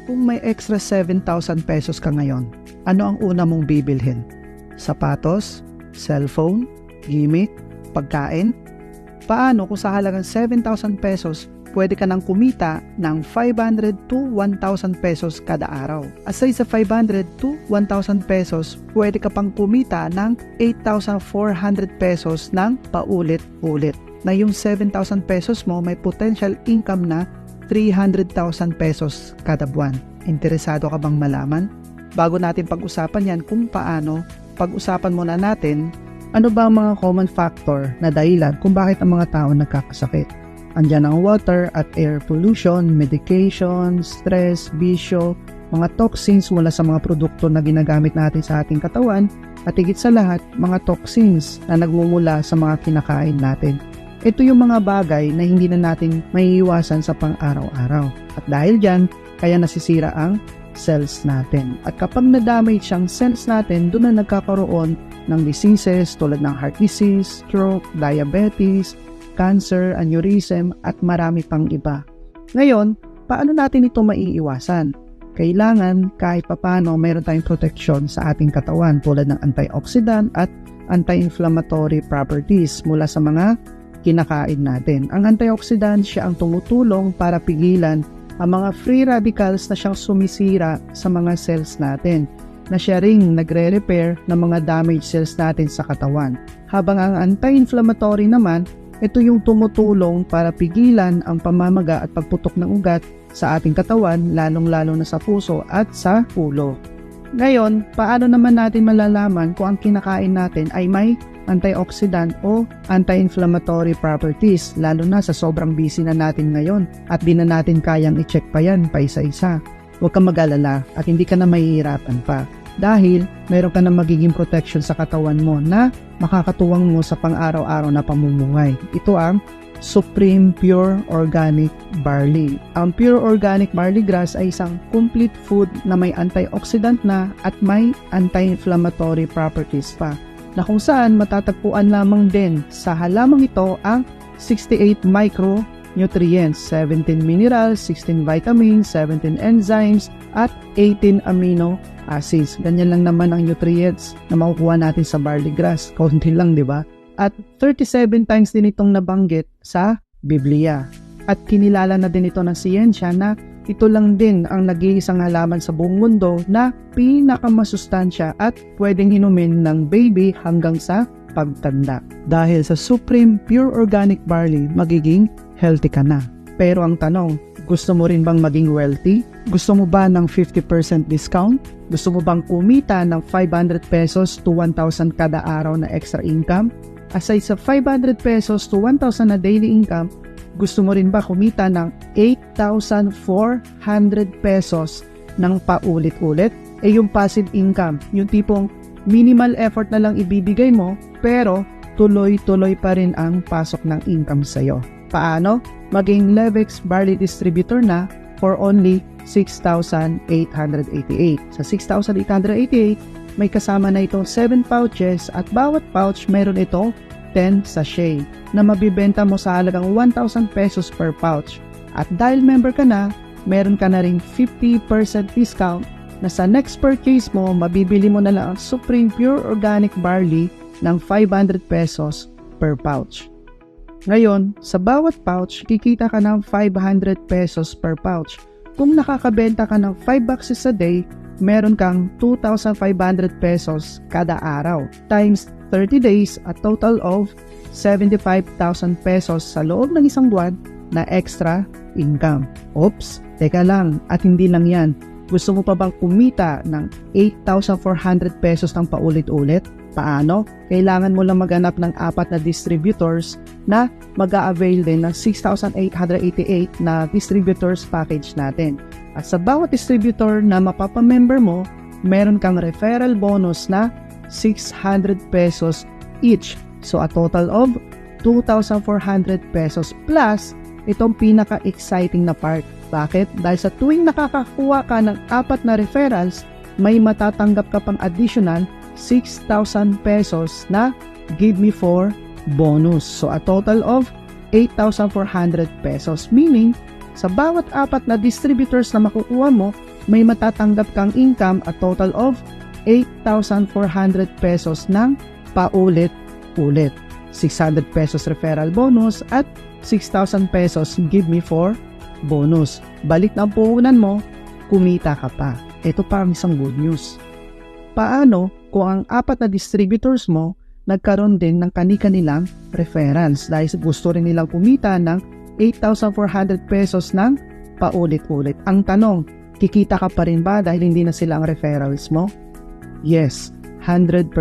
Kung may extra 7,000 pesos ka ngayon, ano ang una mong bibilhin? Sapatos, cellphone, gimmick, pagkain? Paano kung sa halagang 7,000 pesos, pwede ka nang kumita ng 500 to 1,000 pesos kada araw? Aside sa 500 to 1,000 pesos, pwede ka pang kumita ng 8,400 pesos ng paulit-ulit. Na yung 7,000 pesos mo may potential income na 300,000 pesos kada buwan. Interesado ka bang malaman? Bago natin pag-usapan yan kung paano, pag-usapan muna natin ano ba ang mga common factor na dahilan kung bakit ang mga tao nagkakasakit. Andyan ang water at air pollution, medication, stress, bisyo, mga toxins mula sa mga produkto na ginagamit natin sa ating katawan, at higit sa lahat, mga toxins na nagmumula sa mga kinakain natin. Ito yung mga bagay na hindi na natin maiiwasan sa pang-araw-araw. At dahil dyan, kaya nasisira ang cells natin. At kapag na-damage ang cells natin, doon na nagkakaroon ng diseases tulad ng heart disease, stroke, diabetes, cancer, aneurysm, at marami pang iba. Ngayon, paano natin ito maiiwasan? Kailangan kahit papano mayroon tayong protection sa ating katawan tulad ng antioxidant at anti-inflammatory properties mula sa mga kinakain natin. Ang antioxidant, siya ang tumutulong para pigilan ang mga free radicals na siyang sumisira sa mga cells natin, na siya ring nagre-repair ng mga damaged cells natin sa katawan. Habang ang anti-inflammatory naman, ito yung tumutulong para pigilan ang pamamaga at pagputok ng ugat sa ating katawan, lalong-lalo na sa puso at sa ulo. Ngayon, paano naman natin malalaman kung ang kinakain natin ay may antioxidant o anti-inflammatory properties, lalo na sa sobrang busy na natin ngayon at di na natin kayang i-check pa yan pa isa-isa? Huwag kang mag-alala at hindi ka na mahihirapan pa dahil meron ka na magiging protection sa katawan mo na makakatuwang mo sa pang-araw-araw na pamumuhay. Ito ang Supreme Pure Organic Barley. Ang Pure Organic Barley Grass ay isang complete food na may antioxidant na at may anti-inflammatory properties pa, na kung saan matatagpuan lamang din sa halamang ito ang 68 micronutrients, 17 minerals, 16 vitamins, 17 enzymes, at 18 amino acids. Ganyan lang naman ang nutrients na makukuha natin sa barley grass. Kaunti lang, di ba? At 37 times din itong nabanggit sa Biblia. At kinilala na din ito ng siyensya na ito lang din ang nag-iisang halaman sa buong mundo na pinakamasustansya at pwedeng inumin ng baby hanggang sa pagtanda. Dahil sa Supreme Pure Organic Barley, magiging healthy ka na. Pero ang tanong, gusto mo rin bang maging wealthy? Gusto mo ba ng 50% discount? Gusto mo bang kumita ng 500 pesos to 1,000 kada araw na extra income? Aside sa 500 pesos to 1,000 na daily income, gusto mo rin ba kumita ng 8,400 pesos ng paulit-ulit? Yung passive income, yung tipong minimal effort na lang ibibigay mo, pero tuloy-tuloy pa rin ang pasok ng income sa'yo. Paano? Maging Levex Barley Distributor na for only 6,888. Sa 6,888, may kasama na itong 7 pouches at bawat pouch mayroon ito 10 sachet na mabibenta mo sa halagang 1,000 pesos per pouch. At dahil member ka na, meron ka na ring 50% discount na sa next purchase mo, mabibili mo na lang ang Supreme Pure Organic Barley ng 500 pesos per pouch. Ngayon, sa bawat pouch, kikita ka ng 500 pesos per pouch. Kung nakakabenta ka ng 5 boxes a day, meron kang 2,500 pesos kada araw times 30 days, a total of 75,000 pesos sa loob ng isang buwan na extra income. Oops, teka lang, at hindi lang yan. Gusto mo pa bang kumita ng 8,400 pesos ng paulit-ulit? Paano? Kailangan mo lang maghanap ng 4 na distributors na mag-a-avail din ng 6,888 na distributors package natin. At sa bawat distributor na mapapamember mo, meron kang referral bonus na 600 pesos each. So a total of 2,400 pesos plus itong pinaka-exciting na part. Bakit? Dahil sa tuwing nakakakuha ka ng 4 na referrals, may matatanggap ka pang additional 6,000 pesos na Give Me 4 bonus. So a total of 8,400 pesos. Meaning, sa bawat 4 na distributors na makukuha mo, may matatanggap kang income a total of 8,400 pesos ng paulit-ulit. 600 pesos referral bonus at 6,000 pesos give me for bonus. Balik na ang puhunan mo, kumita ka pa. Ito pa ang isang good news. Paano kung ang 4 na distributors mo nagkaroon din ng kani-kanilang referrals dahil gusto rin nilang kumita ng 8,400 pesos ng paulit-ulit? Ang tanong, kikita ka pa rin ba dahil hindi na sila ang referrals mo? Yes, 100%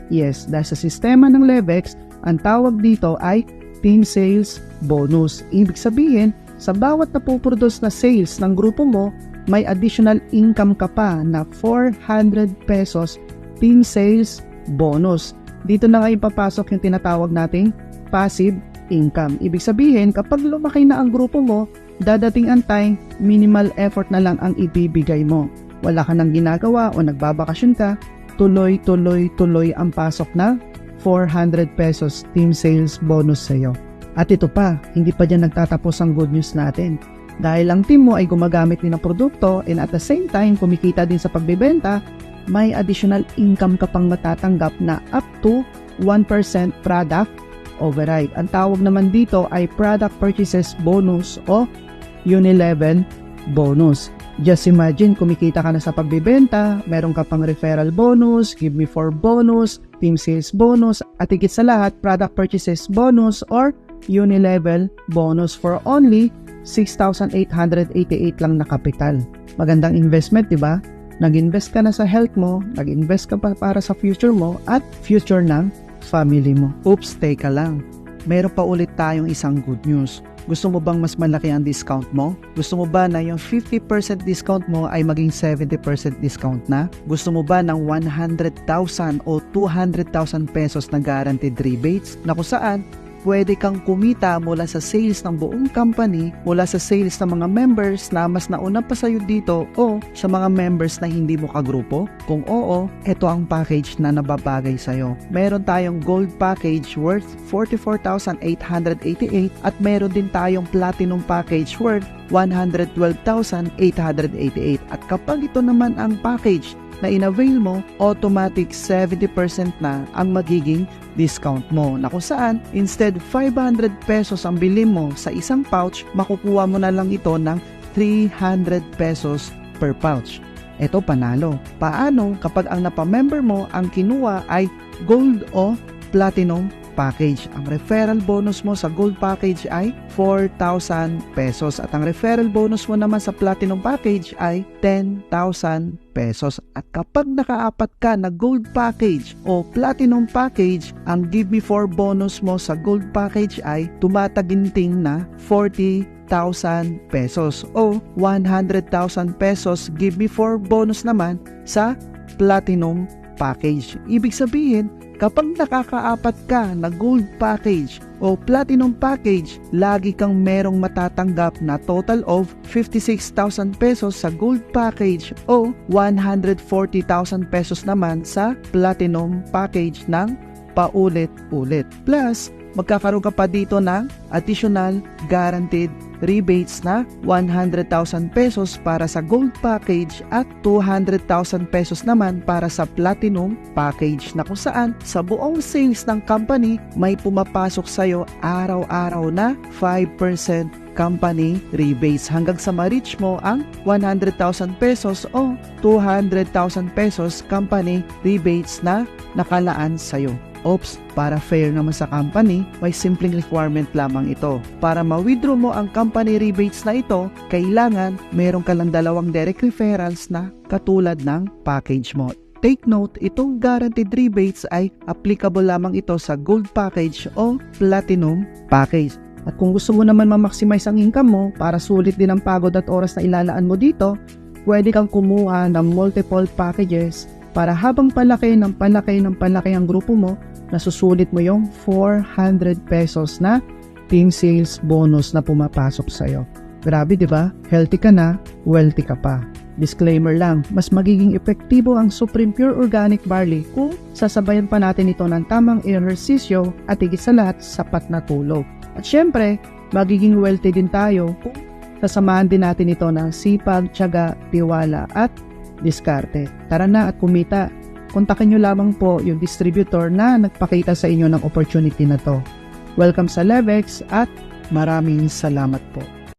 yes. Dahil sa sistema ng Levex, ang tawag dito ay team sales bonus. Ibig sabihin, sa bawat napuproduce na sales ng grupo mo, may additional income ka pa na 400 pesos team sales bonus. Dito na nga ipapasok yung tinatawag nating passive income. Ibig sabihin, kapag lumaki na ang grupo mo, dadating ang time, minimal effort na lang ang ibibigay mo. Wala ka nang ginagawa o nagbabakasyon ka, tuloy ang pasok na 400 pesos team sales bonus sa'yo. At ito pa, hindi pa dyan nagtatapos ang good news natin. Dahil ang team mo ay gumagamit din ng produkto and at the same time kumikita din sa pagbebenta, may additional income ka pang matatanggap na up to 1% product override. Ang tawag naman dito ay product purchases bonus o unilevel bonus. Just imagine, kumikita ka na sa pagbebenta, meron ka pang referral bonus, give me for bonus, team sales bonus, at higit sa lahat, product purchases bonus or unilevel bonus for only 6,888 lang na kapital. Magandang investment, di ba? Nag-invest ka na sa health mo, nag-invest ka pa para sa future mo at future ng family mo. Oops, teka lang. Meron pa ulit tayong isang good news. Gusto mo bang mas malaki ang discount mo? Gusto mo ba na yung 50% discount mo ay maging 70% discount na? Gusto mo ba ng 100,000 o 200,000 pesos na guaranteed rebates na kung saan pwede kang kumita mula sa sales ng buong company, mula sa sales ng mga members na mas nauna pa sa'yo dito o sa mga members na hindi mo kagrupo? Kung oo, ito ang package na nababagay sa'yo. Meron tayong gold package worth 44,888 at meron din tayong platinum package worth 112,888. At kapag ito naman ang package na in-avail mo, automatic 70% na ang magiging discount mo, na kung saan instead 500 pesos ang bili mo sa isang pouch, makukuha mo na lang ito ng 300 pesos per pouch. Ito panalo. Paano kapag ang napamember mo ang kinuha ay gold o platinum package? Ang referral bonus mo sa gold package ay 4,000 pesos at ang referral bonus mo naman sa platinum package ay 10,000 pesos. At kapag nakaapat ka na gold package o platinum package, ang give me 4 bonus mo sa gold package ay tumataginting na 40,000 pesos o 100,000 pesos give me 4 bonus naman sa platinum package. Ibig sabihin, kapag nakakaapat ka na gold package o platinum package, lagi kang merong matatanggap na total of 56,000 pesos sa gold package o 140,000 pesos naman sa platinum package ng paulit-ulit. Plus, magkakaroon ka pa dito ng additional guaranteed rebates na 100,000 pesos para sa gold package at 200,000 pesos naman para sa platinum package, na kung saan sa buong sales ng company may pumapasok sa'yo araw-araw na 5% company rebates hanggang sa ma-reach mo ang 100,000 pesos o 200,000 pesos company rebates na nakalaan sa'yo. Oops, para fair naman sa company, may simpleng requirement lamang ito. Para ma-withdraw mo ang company rebates na ito, kailangan meron ka lang 2 direct referrals na katulad ng package mo. Take note, itong guaranteed rebates ay applicable lamang ito sa gold package o platinum package. At kung gusto mo naman ma-maximize ang income mo para sulit din ang pagod at oras na ilalaan mo dito, pwede kang kumuha ng multiple packages para habang palaki ang grupo mo, nasusulit mo yung 400 pesos na team sales bonus na pumapasok sa'yo. Grabe, di ba? Healthy ka na, wealthy ka pa. Disclaimer lang, mas magiging epektibo ang Supreme Pure Organic Barley kung sasabayan pa natin ito ng tamang ehersisyo at higit sa lahat, sapat na tulog. At syempre, magiging wealthy din tayo kung Sasamahan din natin ito ng sipag, tiyaga, tiwala at diskarte. Tara na at kumita. Kontakin nyo lamang po yung distributor na nagpakita sa inyo ng opportunity na to. Welcome sa Levex at maraming salamat po.